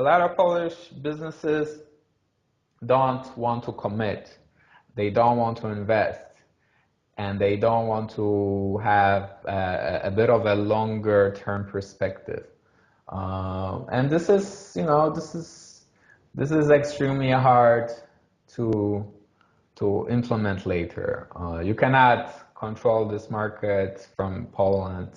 a lot of Polish businesses don't want to commit. They don't want to invest, and they don't want to have a bit of a longer term perspective. And this is, this is extremely hard to implement later. You cannot control this market from Poland.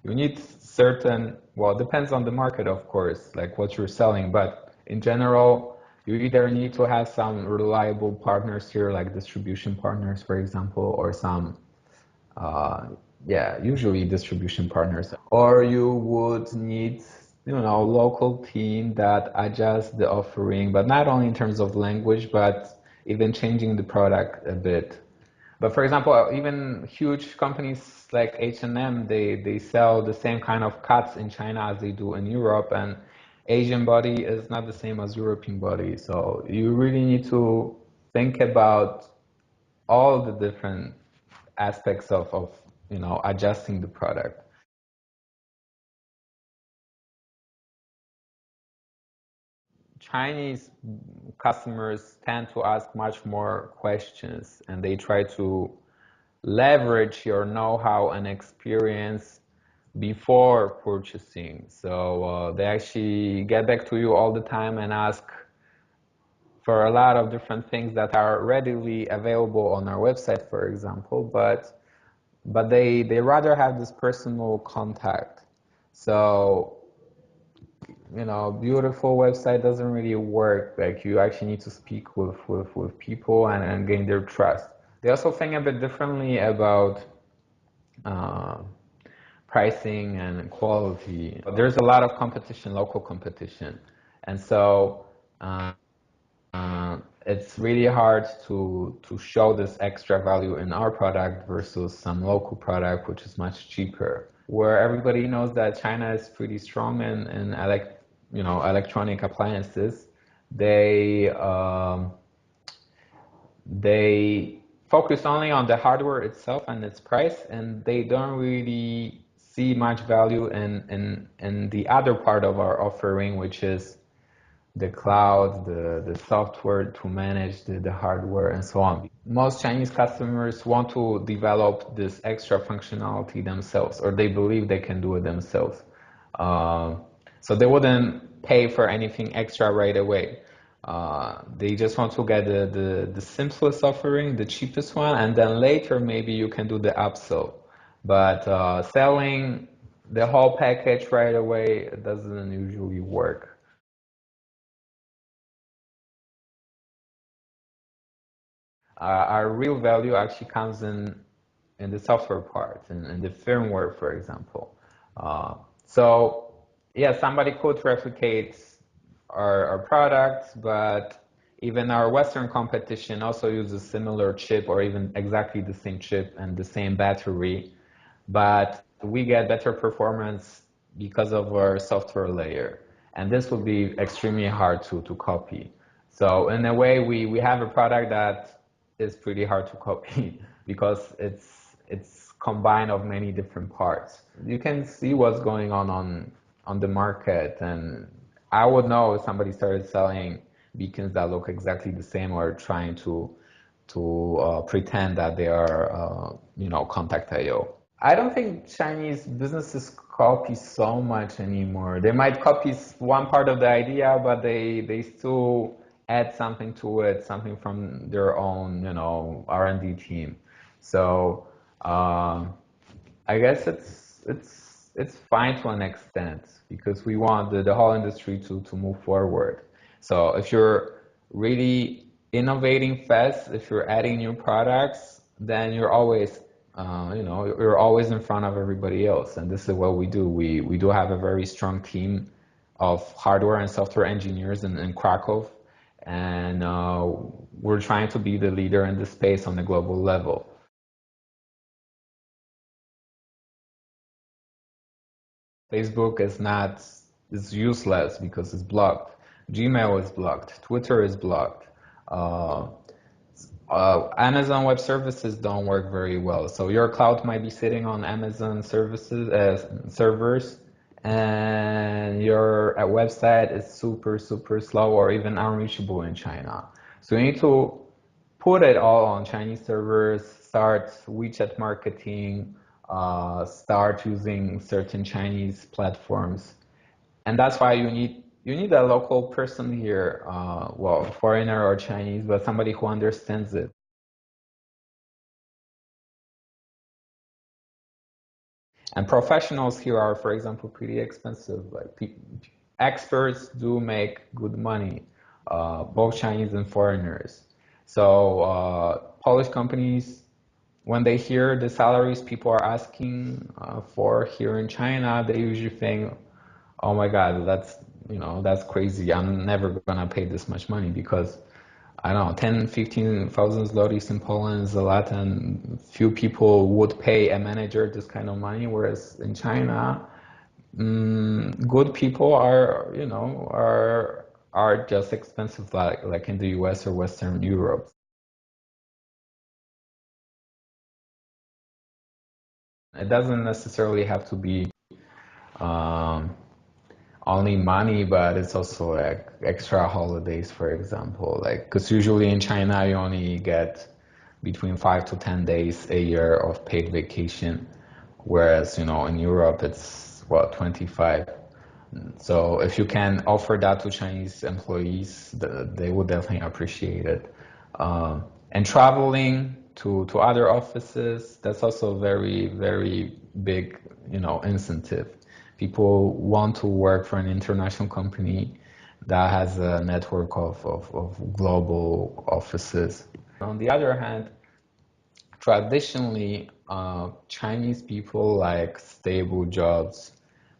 You need certain, well, it depends on the market, of course, like what you're selling, but in general, you either need to have some reliable partners here, like distribution partners, for example, or some, usually distribution partners, or you would need, local team that adjusts the offering, but not only in terms of language, but even changing the product a bit. But for example, even huge companies like H&M, they sell the same kind of cuts in China as they do in Europe, and Asian body is not the same as European body. So you really need to think about all the different aspects of adjusting the product. Chinese customers tend to ask much more questions, and they try to leverage your know-how and experience before purchasing. So they actually get back to you all the time and ask for a lot of different things that are readily available on our website, for example, but they rather have this personal contact. So, beautiful website doesn't really work. Like, you actually need to speak with people and gain their trust. They also think a bit differently about pricing and quality. There's a lot of competition, local competition, and so it's really hard to show this extra value in our product versus some local product which is much cheaper. Where everybody knows that China is pretty strong in electronic appliances, they focus only on the hardware itself and its price, and they don't really see much value in the other part of our offering, which is the cloud, the software to manage the hardware, and so on. Most Chinese customers want to develop this extra functionality themselves, or they believe they can do it themselves. So they wouldn't pay for anything extra right away. They just want to get the simplest offering, the cheapest one, and then later maybe you can do the upsell. But selling the whole package right away doesn't usually work. Our real value actually comes in the software part, in the firmware, for example. So yeah, somebody could replicate our products, but even our Western competition also uses similar chip or even exactly the same chip and the same battery, but we get better performance because of our software layer. And this would be extremely hard to copy. So in a way, we have a product that is pretty hard to copy because it's combined of many different parts. You can see what's going on the market, and I would know if somebody started selling beacons that look exactly the same or trying to pretend that they are Contact IO. I don't think Chinese businesses copy so much anymore. They might copy one part of the idea, but they still add something to it, something from their own, R&D team. So I guess it's fine to an extent because we want the whole industry to move forward. So if you're really innovating fast, if you're adding new products, then you're always you're always in front of everybody else, and this is what we do. We do have a very strong team of hardware and software engineers in Krakow, and we're trying to be the leader in the space on a global level. Facebook is useless because it's blocked. Gmail is blocked. Twitter is blocked. Amazon Web Services don't work very well. So your cloud might be sitting on Amazon services servers, and your website is super, super slow or even unreachable in China. So you need to put it all on Chinese servers, start WeChat marketing, start using certain Chinese platforms. And that's why you need a local person here, well, foreigner or Chinese, but somebody who understands it. And professionals here are, for example, pretty expensive. Like experts do make good money, both Chinese and foreigners. So Polish companies, when they hear the salaries people are asking for here in China, they usually think, "Oh my God, that's crazy. I'm never gonna pay this much money because." I don't know, 10, 15,000 zlotys in Poland is a lot, and few people would pay a manager this kind of money, whereas in China, good people are just expensive, like in the US or Western Europe. It doesn't necessarily have to be um, only money, but it's also like extra holidays, for example. Like, because usually in China, you only get between 5 to 10 days a year of paid vacation, whereas, in Europe, it's what, 25. So if you can offer that to Chinese employees, they would definitely appreciate it. And traveling to other offices, that's also very, very big, incentive. People want to work for an international company that has a network of global offices. On the other hand, traditionally, Chinese people like stable jobs,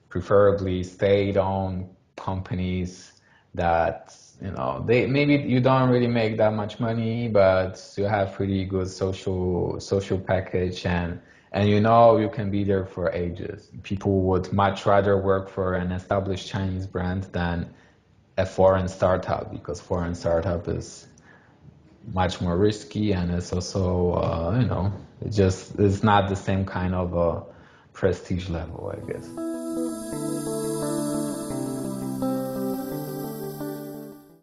preferably state-owned companies that, they maybe you don't really make that much money, but you have pretty good social package, and you can be there for ages. People would much rather work for an established Chinese brand than a foreign startup, because foreign startup is much more risky, and it's also, it's not the same kind of prestige level, I guess.